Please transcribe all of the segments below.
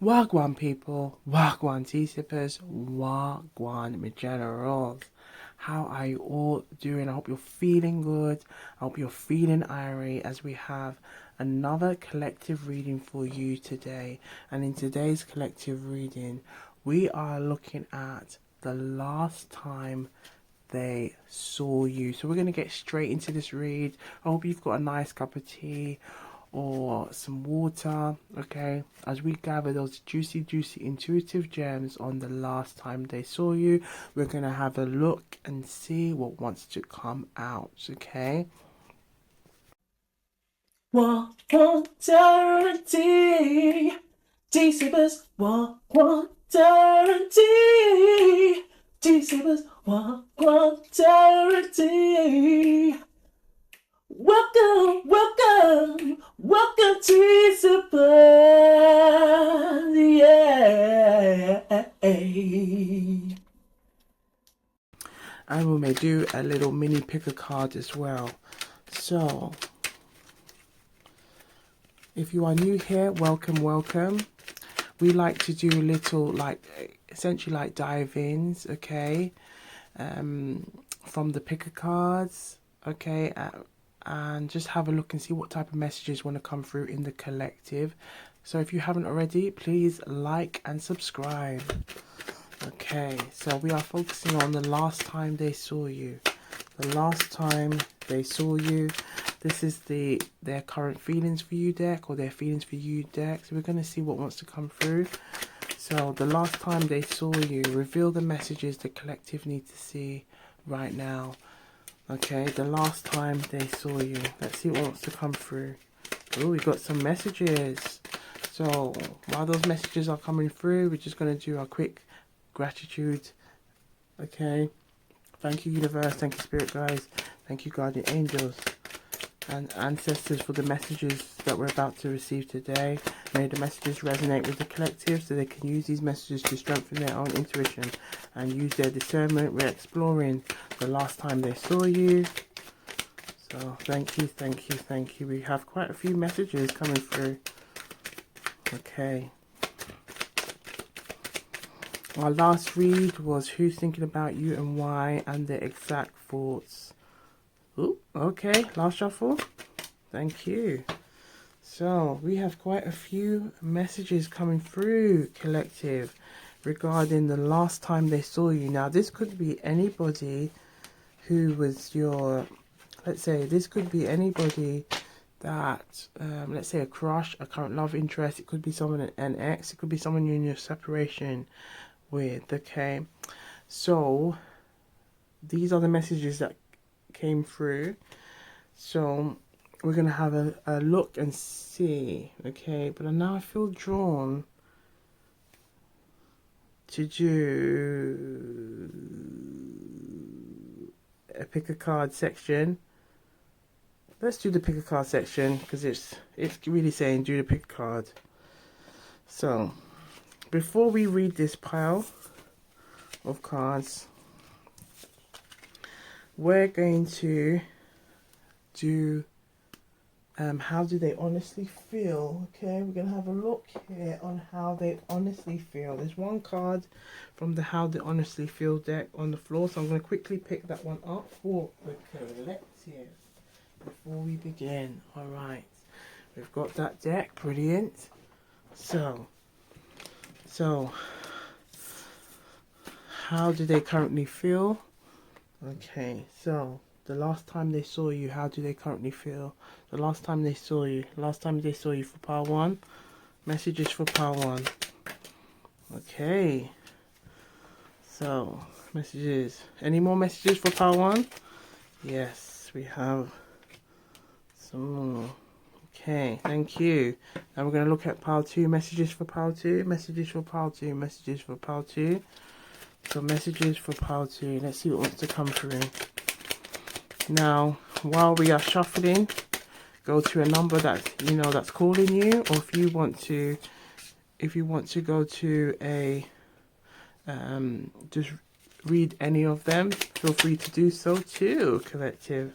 Wagwan people, Wagwan tea sippers, Wagwan my generals. How are you all doing? I hope you're feeling good. I hope you're feeling irie as we have another collective reading for you today. And in today's collective reading, we are looking at the last time they saw you. So we're going to get straight into this read. I hope you've got a nice cup of tea or some water, okay, as we gather those juicy intuitive gems on the last time they saw you. We're gonna have a look and see what wants to come out, okay. One guarantee, T-Savers, one guarantee, T-Savers, one guarantee. Welcome, T-Savers, yeah. And we may do a little mini pick a card as well. So if you are new here, welcome. We like to do a little, like, essentially like dive-ins, okay, from the picker cards, okay, and just have a look and see what type of messages want to come through in the collective. So if you haven't already, please like and subscribe. Okay, so we are focusing on the last time they saw you. The last time they saw you. This is their current feelings for you deck, or their feelings for you deck. So we're going to see what wants to come through. So the last time they saw you, reveal the messages the collective need to see right now. Okay, the last time they saw you. Let's see what wants to come through. Oh, we got some messages. So while those messages are coming through, we're just going to do a quick gratitude. Okay, thank you universe, thank you spirit guides, thank you guardian angels and ancestors for the messages that we're about to receive today. May the messages resonate with the collective so they can use these messages to strengthen their own intuition and use their discernment. We're exploring the last time they saw you. So thank you. We have quite a few messages coming through. Okay. Our last read was who's thinking about you and why, and their exact thoughts. Ooh, okay, last shuffle. Thank you. So we have quite a few messages coming through, collective, regarding the last time they saw you. Now this could be anybody who was your, let's say this could be anybody that, let's say a crush, a current love interest. It could be someone, an ex. It could be someone you're in your separation with, okay. So these are the messages that came through. So we're gonna have a look and see, okay. But now I feel drawn to do a pick a card section. Let's do the pick a card section because it's really saying do the pick a card. So before we read this pile of cards, we're going to do how do they honestly feel. Okay, we're going to have a look here on how they honestly feel. There's one card from the how they honestly feel deck on the floor, so I'm going to quickly pick that one up for the collective before we begin. All right, we've got that deck. Brilliant. So how do they currently feel? Okay, so the last time they saw you, how do they currently feel? The last time they saw you, for pile 1. Messages for pile 1. Okay, so messages. Any more messages for pile 1? Yes, we have some more. Okay, thank you. Now we're going to look at pile 2. Messages for pile 2. Messages for pile 2. Messages for pile 2. So messages for pile 2. Let's see what wants to come through. Now, while we are shuffling, go to a number that you know that's calling you, or if you want to go to a just read any of them, feel free to do so too, collective.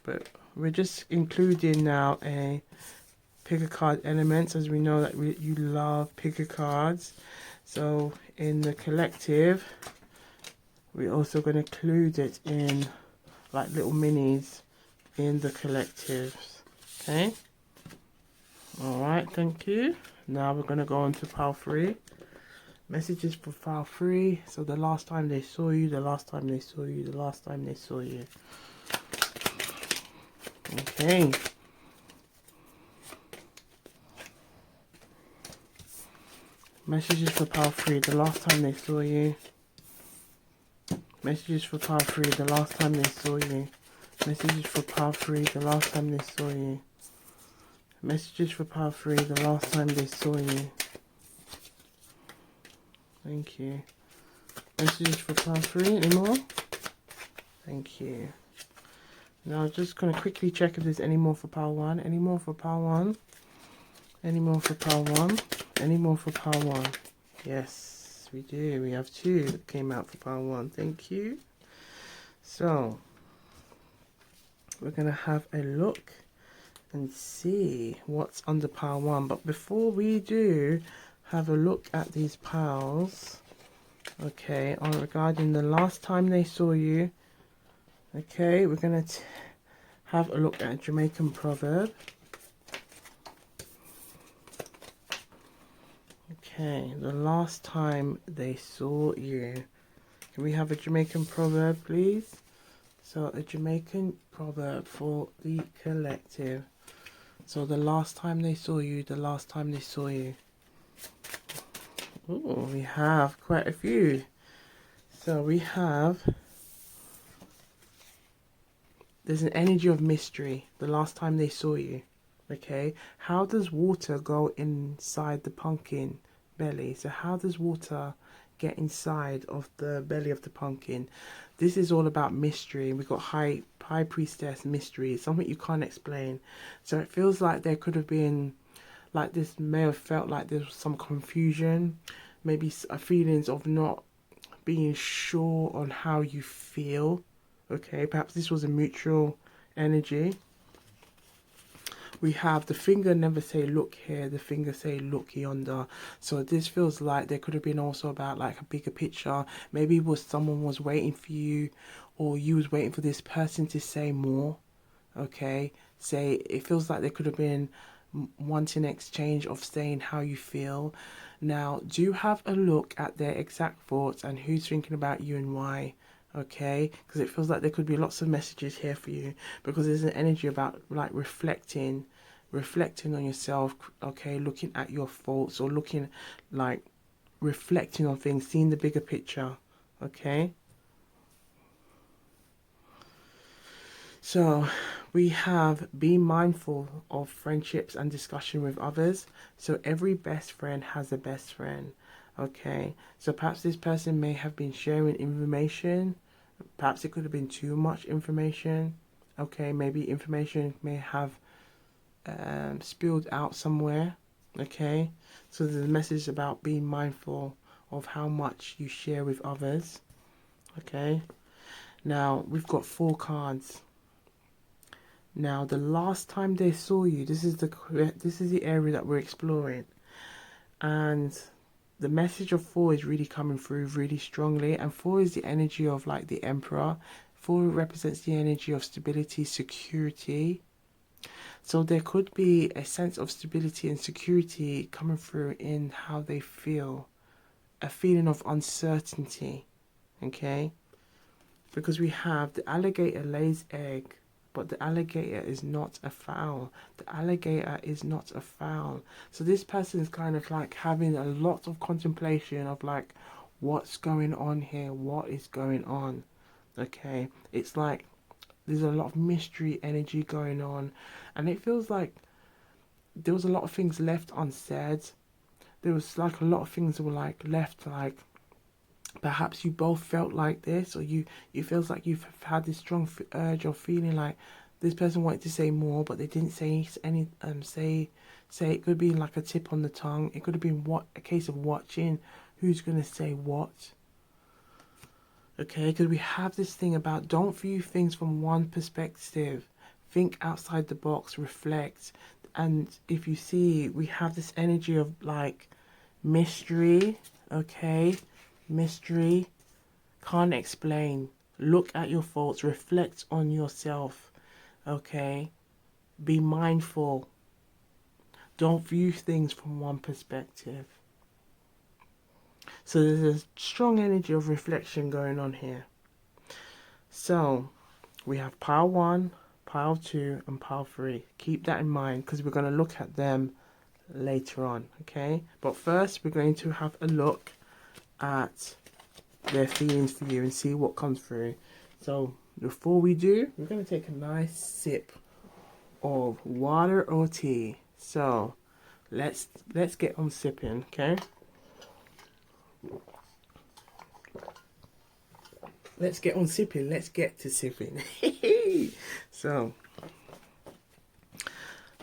But we're just including now a pick a card elements, as we know that you love pick a cards. So in the collective, we're also going to include it in like little minis in the collectives. Okay. All right. Thank you. Now we're going to go on to pile 3. Messages for file 3. So the last time they saw you, the last time they saw you, the last time they saw you. Okay. Messages for pile 3, the last time they saw you. Messages for pile 3, the last time they saw you. Messages for pile 3, the last time they saw you. Messages for pile 3, the last time they saw you. Thank you. Messages for pile 3, any more? Thank you. Now I'm just going to quickly check if there's any more for pile 1. Any more for pile 1? Any more for pile 1? Any more for pile 1? Yes, we do. We have 2 that came out for pile 1. Thank you. So we're going to have a look and see what's under pile 1. But before we do have a look at these piles, okay, on regarding the last time they saw you, okay, we're going to have a look at a Jamaican proverb. Okay, the last time they saw you. Can we have a Jamaican proverb, please? So a Jamaican proverb for the collective. So the last time they saw you, the last time they saw you. Oh, we have quite a few. So we have, there's an energy of mystery. The last time they saw you. Okay, how does water go inside the pumpkin belly? So how does water get inside of the belly of the pumpkin? This is all about mystery. We've got high priestess mystery. It's something you can't explain. So it feels like there could have been, like this may have felt like there was some confusion, maybe feelings of not being sure on how you feel. Okay, perhaps this was a mutual energy. We have the finger never say look here, the finger say look yonder. So this feels like there could have been also about like a bigger picture. Maybe it was someone was waiting for you, or you was waiting for this person to say more. Okay, say it feels like there could have been wanting exchange of saying how you feel. Now do have a look at their exact thoughts and who's thinking about you and why. Okay, because it feels like there could be lots of messages here for you, because there's an energy about like reflecting on yourself. Okay, looking at your faults, or looking like reflecting on things, seeing the bigger picture. Okay, so we have be mindful of friendships and discussion with others. So every best friend has a best friend. Okay, so perhaps this person may have been sharing information. Perhaps it could have been too much information. Okay, maybe information may have spilled out somewhere. Okay, so there's a message about being mindful of how much you share with others. Okay, now we've got 4 cards. Now the last time they saw you, this is the area that we're exploring, and the message of 4 is really coming through really strongly. And 4 is the energy of like the Emperor. 4 represents the energy of stability, security. So there could be a sense of stability and security coming through in how they feel. A feeling of uncertainty. Okay? Because we have the alligator lays egg, but the alligator is not a fowl. The alligator is not a fowl. So this person is kind of like having a lot of contemplation of like, what's going on here? What is going on? Okay, it's like there's a lot of mystery energy going on, and it feels like there was a lot of things left unsaid. There was like a lot of things that were like left, like perhaps you both felt like this, or you feels like you've had this strong urge or feeling like this person wanted to say more, but they didn't say any say it could be like a tip on the tongue. It could have been a case of watching who's going to say what. Okay, because we have this thing about don't view things from one perspective. Think outside the box, reflect. And if you see, we have this energy of like mystery, okay? Mystery, can't explain. Look at your faults, reflect on yourself, okay? Be mindful. Don't view things from one perspective. So there's a strong energy of reflection going on here. So we have pile 1, pile 2, and pile 3. Keep that in mind because we're going to look at them later on, okay? But first, we're going to have a look at their feelings for you and see what comes through. So before we do, we're going to take a nice sip of water or tea. So let's get on sipping, okay? Let's get on sipping. Let's get to sipping. So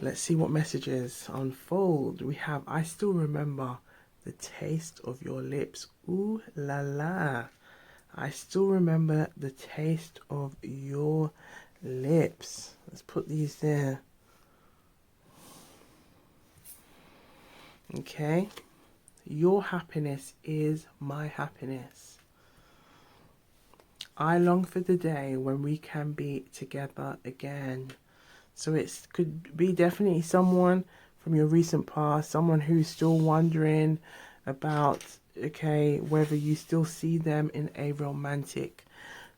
let's see what messages unfold. We have, I still remember the taste of your lips. Ooh la la. I still remember the taste of your lips. Let's put these there. Okay. Your happiness is my happiness. I long for the day when we can be together again. So it could be definitely someone from your recent past, someone who's still wondering about, okay, whether you still see them in a romantic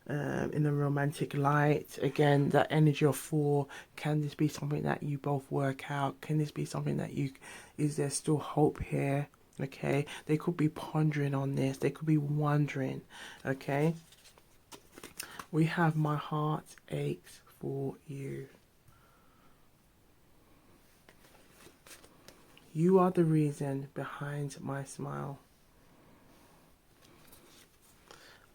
light. Again, that energy of 4, can this be something that you both work out? Can this be something that is there still hope here? Okay, they could be pondering on this, they could be wondering. Okay, we have my heart aches for you. You are the reason behind my smile.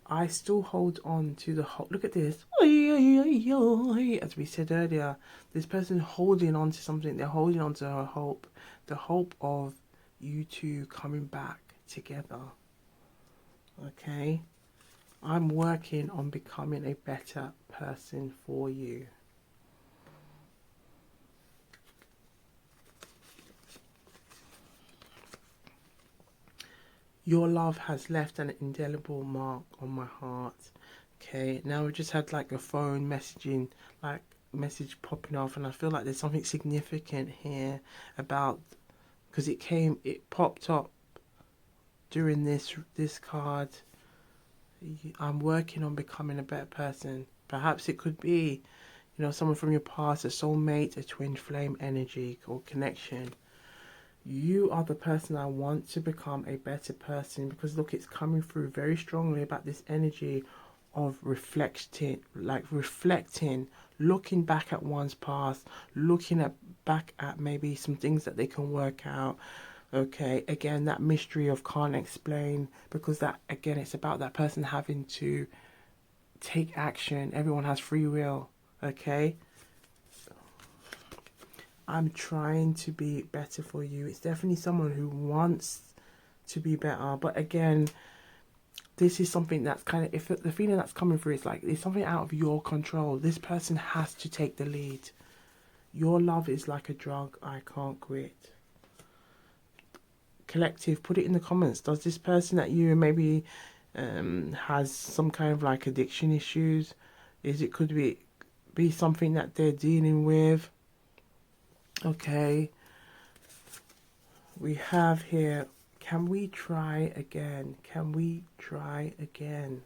I still hold on to the hope. Look at this. As we said earlier, this person holding on to something. They're holding on to her hope. The hope of you two coming back together. Okay? I'm working on becoming a better person for you. Your love has left an indelible mark on my heart. Okay, now we just had like a phone messaging, like message popping off, and I feel like there's something significant here about, because it popped up during this card. I'm working on becoming a better person. Perhaps it could be, someone from your past, a soulmate, a twin flame energy or connection. You are the person I want to become a better person, because look, it's coming through very strongly about this energy of reflecting, looking back at one's past, back at maybe some things that they can work out. Okay, again, that mystery of can't explain, because that, again, it's about that person having to take action. Everyone has free will. Okay, I'm trying to be better for you. It's definitely someone who wants to be better. But again, this is something that's kind of, if the feeling that's coming through, it's like it's something out of your control. This person has to take the lead. Your love is like a drug I can't quit. Collective, put it in the comments. Does this person that you maybe has some kind of like addiction issues? Could be something that they're dealing with? Okay, we have here, can we try again? Can we try again?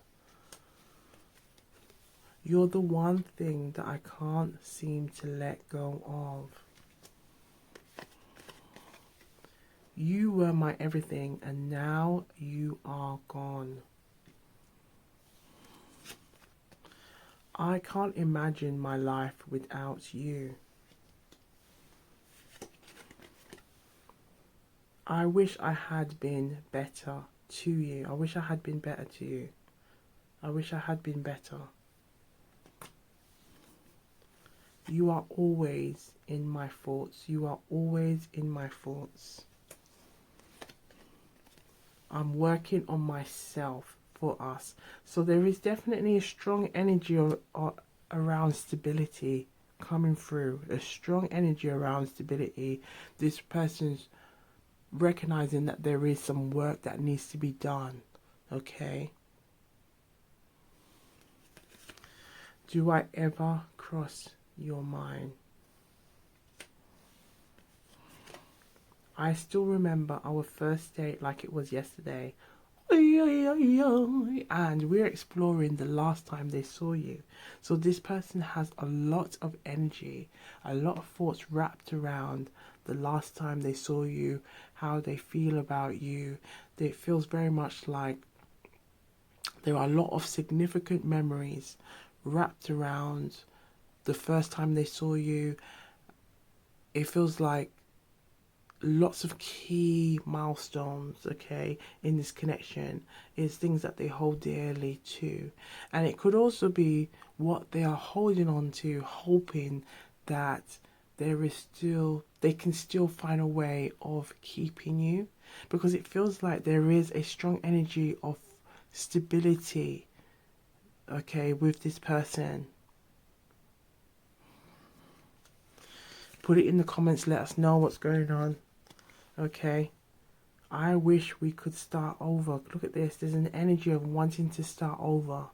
You're the one thing that I can't seem to let go of. You were my everything, and now you are gone. I can't imagine my life without you. I wish I had been better to you. I wish I had been better to you. I wish I had been better. You are always in my thoughts. You are always in my thoughts. I'm working on myself for us. So there is definitely a strong energy around stability coming through, a strong energy around stability. This person's recognizing that there is some work that needs to be done. Okay. Do I ever cross your mind? I still remember our first date like it was yesterday. And we're exploring the last time they saw you. So this person has a lot of energy, a lot of thoughts wrapped around the last time they saw you, how they feel about you. It feels very much like there are a lot of significant memories wrapped around the first time they saw you. It feels like lots of key milestones, okay, in this connection is things that they hold dearly too. And it could also be what they are holding on to, hoping that they can still find a way of keeping you, because it feels like there is a strong energy of stability, okay, with this person. Put it in the comments, let us know what's going on. Okay, I wish we could start over. Look at this. There's an energy of wanting to start over.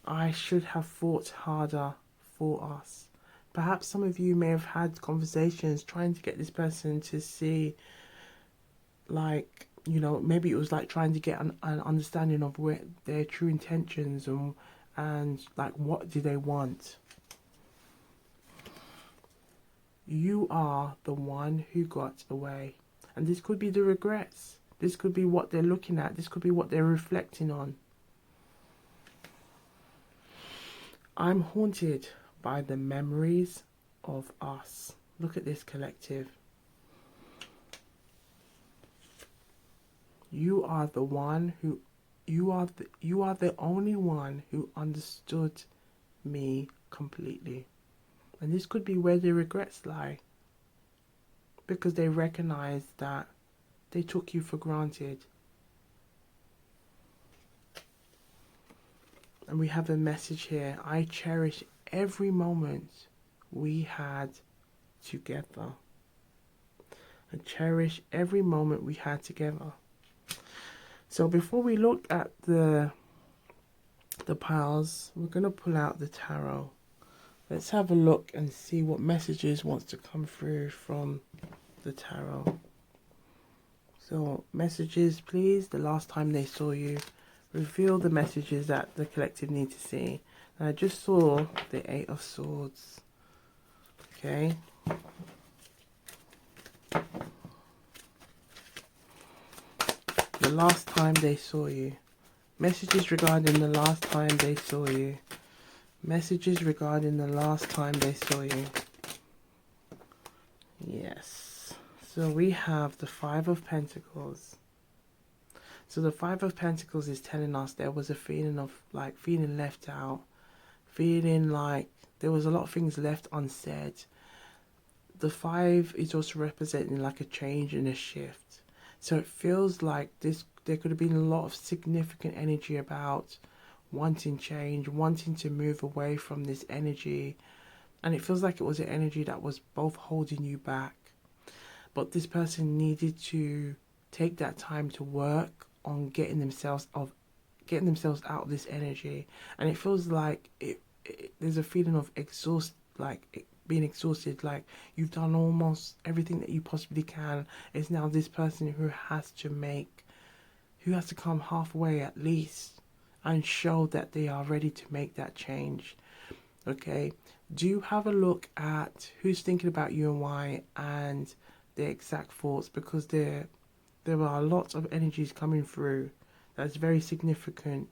I should have fought harder for us. Perhaps some of you may have had conversations trying to get this person to see, like, you know, maybe it was like trying to get an understanding of where their true intentions and like what do they want. You are the one who got away. And this could be the regrets. This could be what they're looking at. This could be what they're reflecting on. I'm haunted by the memories of us. Look at this, collective. You are the one who, you are the only one who understood me completely. And this could be where the regrets lie, because they recognize that they took you for granted. And we have a message here. I cherish every moment we had together. I cherish every moment we had together. So before we look at the piles, we're going to pull out the tarot. Let's have a look and see what messages wants to come through from the tarot. So messages, please. The last time they saw you. Reveal the messages that the collective need to see. And I just saw the 8 of Swords. Okay. The last time they saw you. Messages regarding the last time they saw you. Messages regarding the last time they saw you. Yes. So we have the 5 of Pentacles. So the 5 of Pentacles is telling us there was a feeling of like feeling left out. Feeling like there was a lot of things left unsaid. The 5 is also representing like a change and a shift. So it feels like there could have been a lot of significant energy about wanting change, wanting to move away from this energy. And it feels like it was an energy that was both holding you back. But this person needed to take that time to work on getting themselves out of this energy. And it feels like there's a feeling of being exhausted, like you've done almost everything that you possibly can. It's now this person who has to come halfway at least and show that they are ready to make that change. Okay, do have a look at who's thinking about you and why, and their exact thoughts, because there are lots of energies coming through that's very significant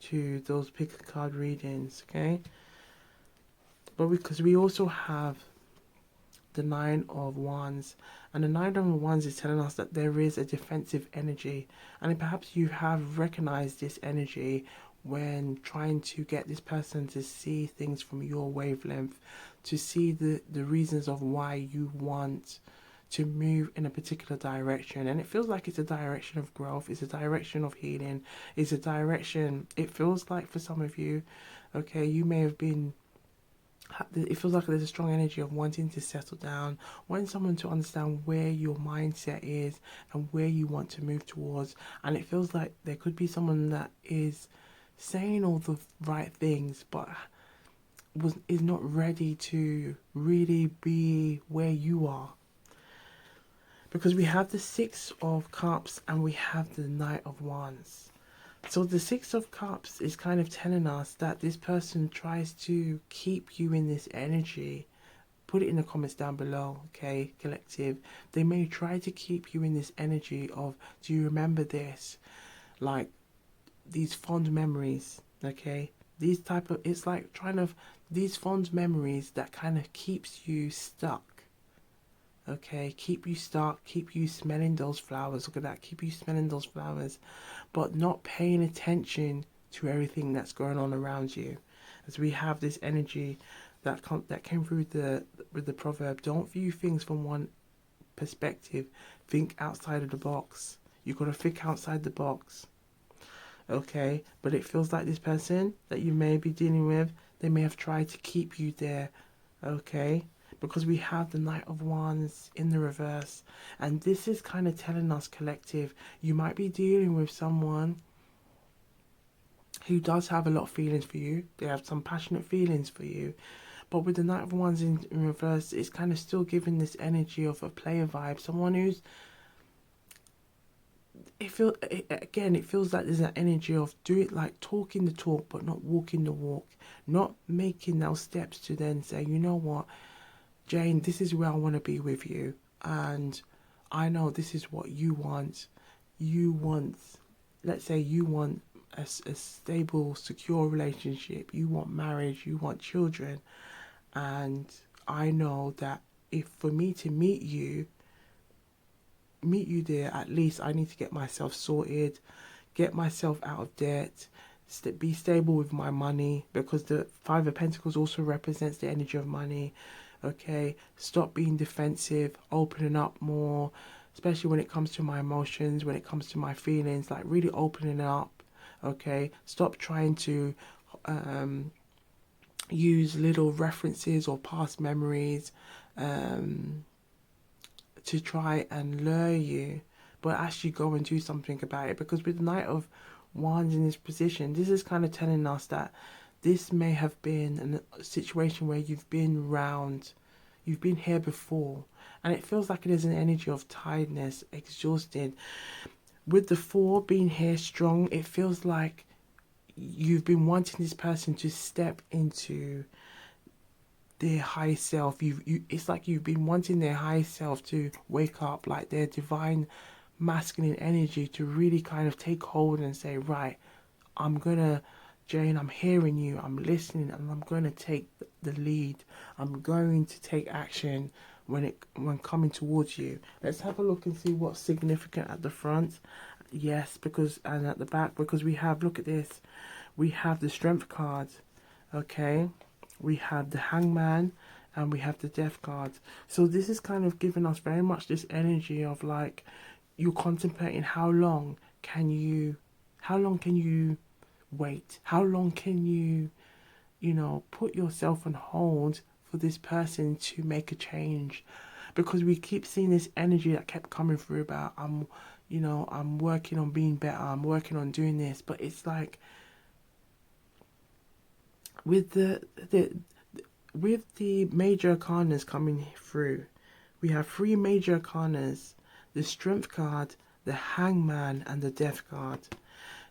to those pick a card readings. Okay, but because we also have the 9 of Wands, and the 9 of Wands is telling us that there is a defensive energy, and perhaps you have recognized this energy when trying to get this person to see things from your wavelength, to see the reasons of why you want to move in a particular direction. And it feels like it's a direction of growth, it's a direction of healing, it's a direction, it feels like for some of you, Okay, you may have been, it feels like there's a strong energy of wanting to settle down, wanting someone to understand where your mindset is and where you want to move towards. And it feels like there could be someone that is saying all the right things, but is not ready to really be where you are. Because we have the Six of Cups and we have the Knight of Wands. So the Six of Cups is kind of telling us that this person tries to keep you in this energy. Put it in the comments down below, okay, collective. They may try to keep you in this energy of, do you remember this? Like these fond memories, okay? These type of, it's like trying to, these fond memories that kind of keeps you stuck. Okay, keep you stuck, keep you smelling those flowers. Look at that, keep you smelling those flowers, but not paying attention to everything that's going on around you. As we have this energy that came through with the proverb, don't view things from one perspective. Think outside of the box. You got to think outside the box. Okay, but it feels like this person that you may be dealing with, they may have tried to keep you there. Okay, because we have the Knight of Wands in the reverse, and this is kind of telling us, collective, you might be dealing with someone who does have a lot of feelings for you. They have some passionate feelings for you, but with the Knight of Wands in reverse, it's kind of still giving this energy of a player vibe. Someone who's, it feels like there's an energy of do it, like talking the talk but not walking the walk, not making those steps to then say, you know what, Jane, this is where I want to be with you, and I know this is what you want. You want, let's say you want a stable, secure relationship. You want marriage. You want children. And I know that if for me to meet you there, at least I need to get myself sorted, get myself out of debt, be stable with my money, because the Five of Pentacles also represents the energy of money. Okay, stop being defensive, opening up more, especially when it comes to my emotions, when it comes to my feelings, like really opening up. Okay, stop trying to use little references or past memories to try and lure you, but actually go and do something about it. Because with the Knight of Wands in this position, this is kind of telling us that this may have been a situation where you've been here before, and it feels like there's an energy of tiredness, exhausted. With the Four being here strong, it feels like you've been wanting this person to step into their high self. It's like you've been wanting their high self to wake up, like their divine masculine energy to really kind of take hold and say, right, Jane, I'm hearing you, I'm listening, and I'm gonna take the lead. I'm going to take action when coming towards you. Let's have a look and see what's significant at the front. Yes, and at the back, because we have, look at this, we have the Strength card. Okay, we have the Hangman, and we have the Death card. So this is kind of giving us very much this energy of like, you're contemplating how long can you wait? How long can you put yourself on hold for this person to make a change? Because we keep seeing this energy that kept coming through about, I'm working on being better, I'm working on doing this, but it's like with the major arcanas coming through, we have three major arcanas: the Strength card, the Hangman, and the Death card.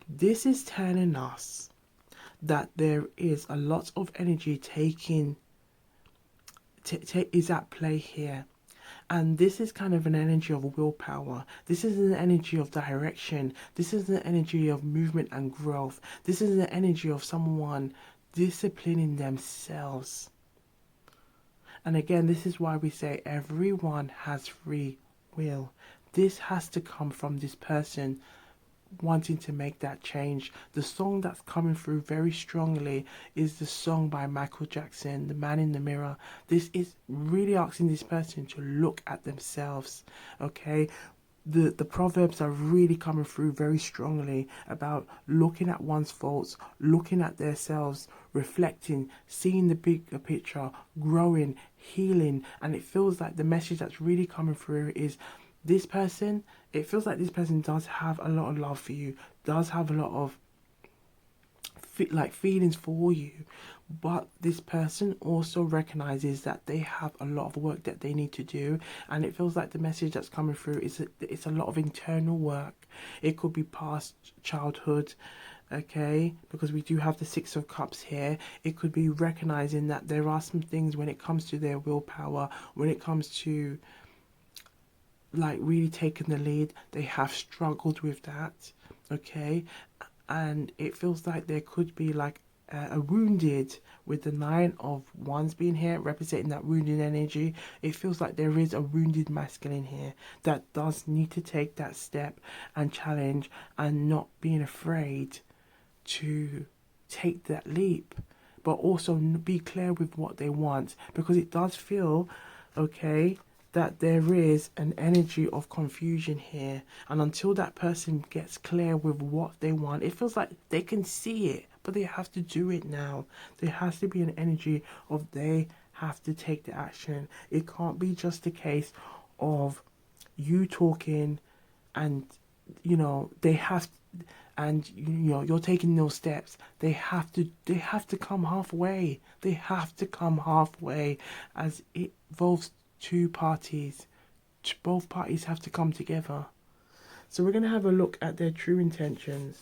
This is telling us that there is a lot of energy is at play here. And this is kind of an energy of willpower. This is an energy of direction. This is an energy of movement and growth. This is an energy of someone disciplining themselves. And again, this is why we say everyone has free will. This has to come from this person wanting to make that change. The song that's coming through very strongly is the song by Michael Jackson, The Man in the Mirror. This is really asking this person to look at themselves, okay? the proverbs are really coming through very strongly about looking at one's faults, looking at themselves, reflecting, seeing the bigger picture, growing, healing. And it feels like the message that's really coming through is this person, it feels like this person does have a lot of love for you, does have a lot of like feelings for you, but this person also recognizes that they have a lot of work that they need to do. And it feels like the message that's coming through is that it's a lot of internal work. It could be past childhood, okay, because we do have the Six of Cups here. It could be recognizing that there are some things when it comes to their willpower, when it comes to like really taking the lead, they have struggled with that, okay. And it feels like there could be like a wounded, with the Nine of Wands being here representing that wounded energy. It feels like there is a wounded masculine here that does need to take that step and challenge, and not being afraid to take that leap, but also be clear with what they want, because it does feel, okay, that there is an energy of confusion here. And until that person gets clear with what they want, it feels like they can see it, but they have to do it now. There has to be an energy of they have to take the action. It can't be just a case of you talking and, you know, they have, and you know you're taking those steps. They have to come halfway. They have to come halfway, as it involves two parties. Both parties have to come together. So we're going to have a look at their true intentions.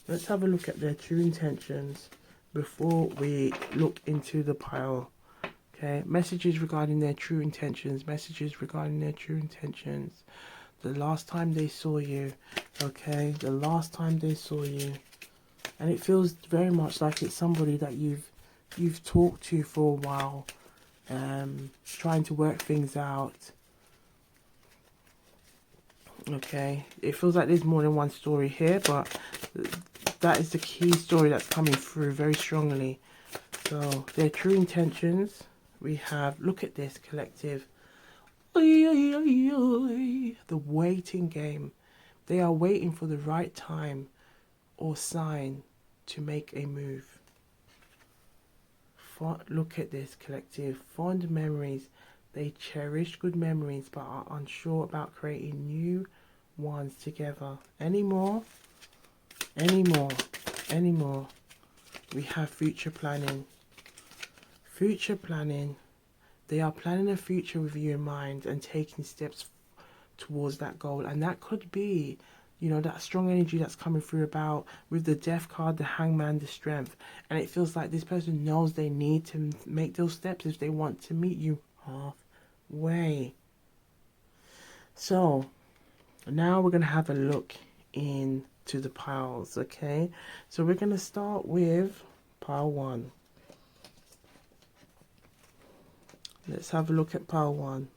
Let's have a look at their true intentions before we look into the pile. Okay, messages regarding their true intentions. Messages regarding their true intentions. The last time they saw you, okay, the last time they saw you. And it feels very much like it's somebody that you've talked to for a while, trying to work things out. Okay, it feels like there's more than one story here, but that is the key story that's coming through very strongly. So their true intentions, we have, look at this collective. The waiting game. They are waiting for the right time or sign to make a move. Look at this collective. Fond memories. They cherish good memories but are unsure about creating new ones together. Anymore? Anymore. We have future planning. Future planning. They are planning a future with you in mind and taking steps towards that goal. And that could be, you know, that strong energy that's coming through about with the Death card, the Hangman, the Strength. And it feels like this person knows they need to make those steps if they want to meet you halfway. So now we're going to have a look into the piles, okay? So we're going to start with pile 1. Let's have a look at pile 1.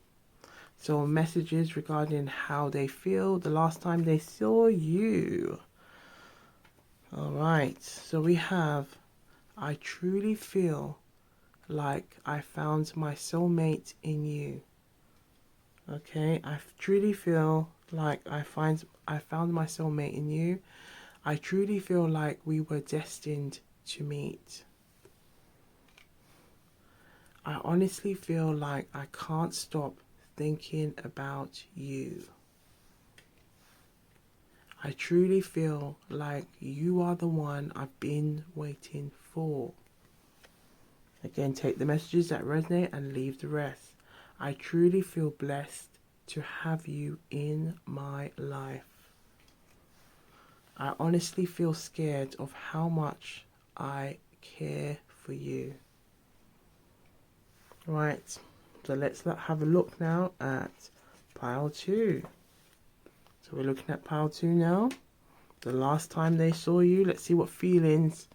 So messages regarding how they feel the last time they saw you. Alright, so we have, I truly feel like I found my soulmate in you. Okay, I truly feel like I found my soulmate in you. I truly feel like we were destined to meet. I honestly feel like I can't stop thinking about you. I truly feel like you are the one I've been waiting for. Again, take the messages that resonate and leave the rest. I truly feel blessed to have you in my life. I honestly feel scared of how much I care for you. Right, so let's have a look now at pile 2. So we're looking at pile 2 now. The last time they saw you, let's see what feelings,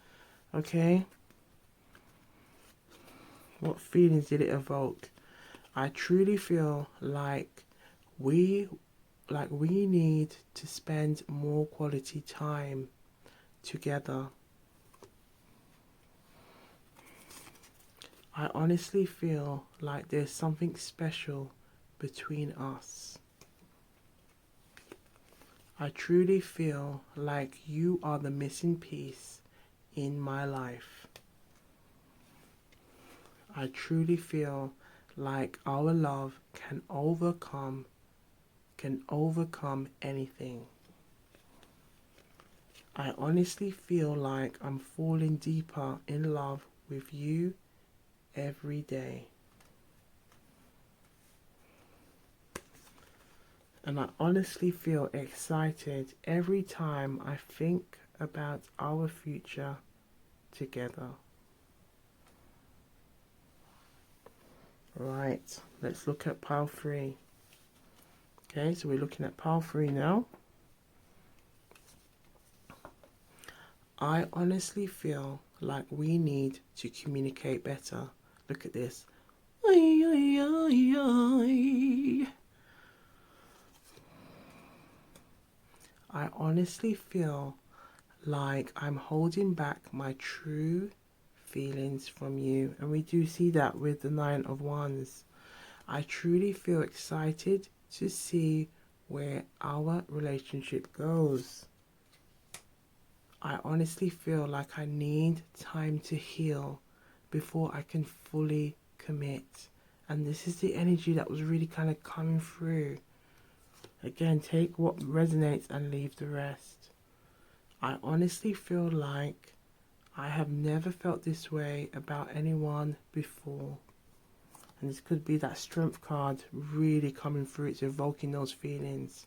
okay? What feelings did it evoke? I truly feel like we need to spend more quality time together. I honestly feel like there's something special between us. I truly feel like you are the missing piece in my life. I truly feel like our love can overcome anything. I honestly feel like I'm falling deeper in love with you every day. And I honestly feel excited every time I think about our future together. Right, let's look at pile 3. Okay, so we're looking at pile 3 now. I honestly feel like we need to communicate better. Look at this. Ay, ay, ay, ay. I honestly feel like I'm holding back my true feelings from you. And we do see that with the 9 of Wands. I truly feel excited to see where our relationship goes. I honestly feel like I need time to heal before I can fully commit. And this is the energy that was really kind of coming through. Again, take what resonates and leave the rest. I honestly feel like I have never felt this way about anyone before. And this could be that strength card really coming through. It's evoking those feelings.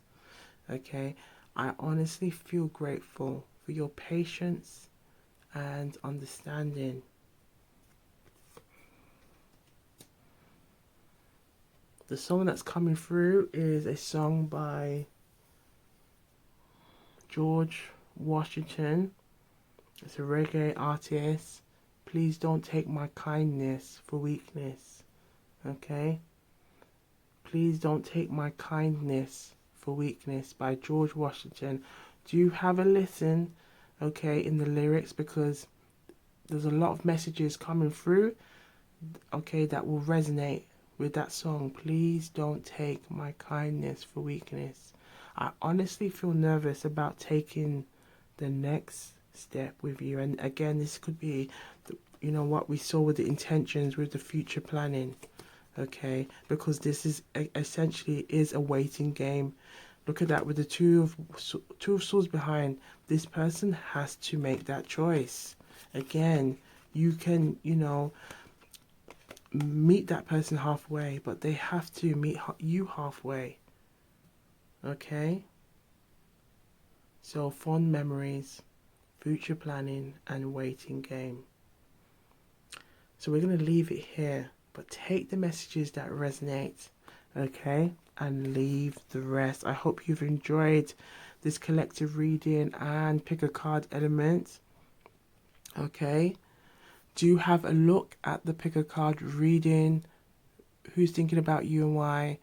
Okay, I honestly feel grateful for your patience and understanding. The song that's coming through is a song by George Washington. It's a reggae artist. Please don't take my kindness for weakness. Okay? Please don't take my kindness for weakness by George Washington. Do you have a listen, okay, in the lyrics? Because there's a lot of messages coming through, okay, that will resonate with that song. Please don't take my kindness for weakness. I honestly feel nervous about taking the next step with you. And again, this could be, what we saw with the intentions, with the future planning. Okay, because this is essentially is a waiting game. Look at that with the two of swords behind. This person has to make that choice. Again, you can, meet that person halfway, but they have to meet you halfway. Okay? So, fond memories, future planning, and waiting game. So, we're going to leave it here, but take the messages that resonate, okay? And leave the rest. I hope you've enjoyed this collective reading and pick a card element. Okay? Do have a look at the pick a card reading, who's thinking about you and why,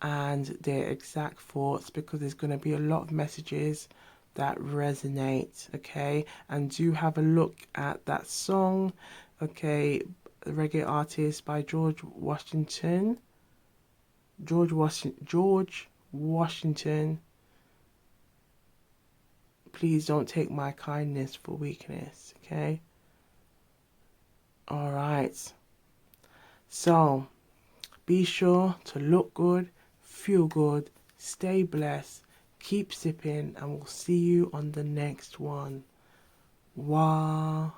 and their exact thoughts, because there's going to be a lot of messages that resonate. Okay, and do have a look at that song, okay, the reggae artist by George Washington. Please don't take my kindness for weakness. Okay. All right. So be sure to look good, feel good, stay blessed, keep sipping, and we'll see you on the next one. Gwan.